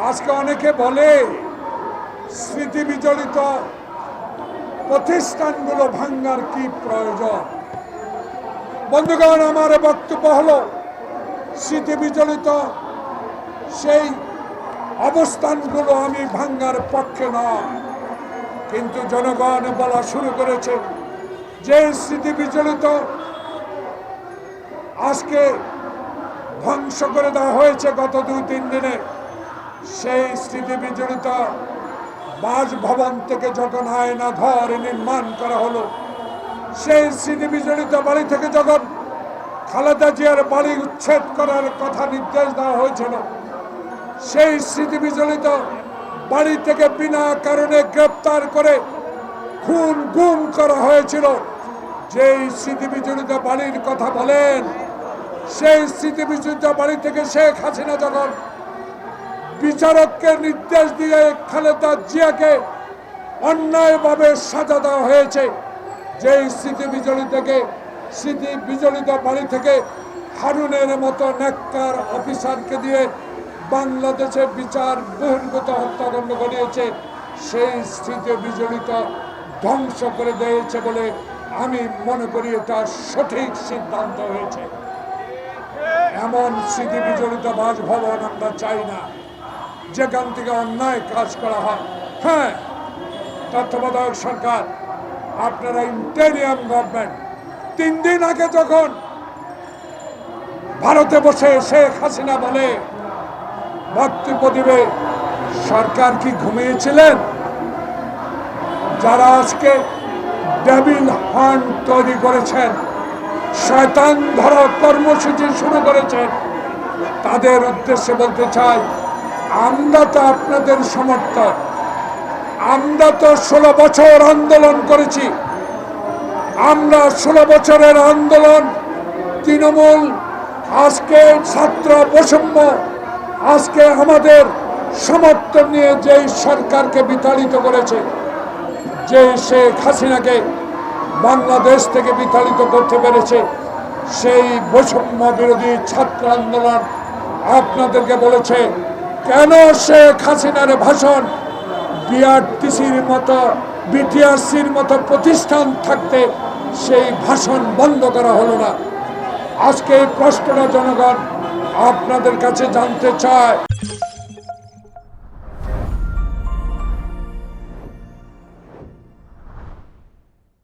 আজকে অনেকে বলে স্মৃতি বিজড়িত প্রতিষ্ঠানগুলো ভাঙার কি প্রয়োজন। বন্ধুগণ, আমার বক্তব্য হলো স্মৃতি বিজড়িত সেই অবস্থানগুলো আমি ভাঙার পক্ষে নয়, কিন্তু জনগণ বলা শুরু করেছে যে স্মৃতি বিজড়িত আজকে ধ্বংস করে দেওয়া হয়েছে গত 2-3 দিনে। সেই স্মৃতি বিজড়িত বাসভবন থেকে যখন আয়না ঘর নির্মাণ করা হলো, সেই স্মৃতি বিজড়িত বাড়ি থেকে যখন খালেদা জিয়ার বাড়ি উচ্ছেদ করার কথা নির্দেশ দেওয়া হয়েছিল, সেই স্মৃতি বিজড়িত বাড়ি থেকে বিনা কারণে গ্রেপ্তার করে খুন গুম করা হয়েছিল, যেই স্মৃতি বিজড়িত বাড়ির কথা বলেন, সেই স্মৃতি বিজড়িত বাড়ি থেকে শেখ হাসিনা যখন বিচারককে নির্দেশ দিয়ে খালেদা জিয়াকে অন্যায়ভাবে সাজা দেওয়া হয়েছে, যেই স্মৃতি বিজড়িত বাড়ি থেকে হারুনের মতো নেককার অফিসারকে দিয়ে বাংলাদেশে বিচার বহির্ভূত হত্যাকাণ্ড ঘটিয়েছে, সেই স্মৃতি বিজড়িত ধ্বংস করে দিয়েছে বলে আমি মনে করি এটা সঠিক সিদ্ধান্ত হয়েছে। এমন স্মৃতি বিজড়িত বাসভবন আমরা চাই না যেখান থেকে অন্যায় কাজ করা হয়। হ্যাঁ, তত্ত্বাবধায়ক সরকার, আপনারা ইন্টেরিয়াম গভর্নমেন্ট 3 দিন আগে যখন ভারতে বসে শেখ হাসিনা বলে বক্তব্য দিবে, সরকার কি ঘুমিয়েছিলেন? যারা আজকে ডেভিল হান্ট তৈরি করেছেন, শয়তান ধরা কর্মসূচি শুরু করেছেন, তাদের উদ্দেশ্যে বলতে চাই, আমরা তো আপনাদের সমর্থক। আমরা তো 16 বছর আন্দোলন করেছি। আমরা 16 বছরের আন্দোলন, তৃণমূল, আজকে ছাত্র বৈষম্য, আজকে আমাদের সমর্থন নিয়ে যেই সরকারকে বিতাড়িত করেছে, যে শেখ হাসিনাকে বাংলাদেশ থেকে বিতাড়িত করতে পেরেছে, সেই বৈষম্য বিরোধী ছাত্র আন্দোলন আপনাদেরকে বলেছে, কেন শেখ হাসিনার ভাষণ বিআরটিসির মতো বিটিআরসির মতো প্রতিষ্ঠান থাকতে সেই ভাষণ বন্ধ করা হলো না? আজকে এই প্রশ্নটা জনগণ আপনাদের কাছে জানতে চায়।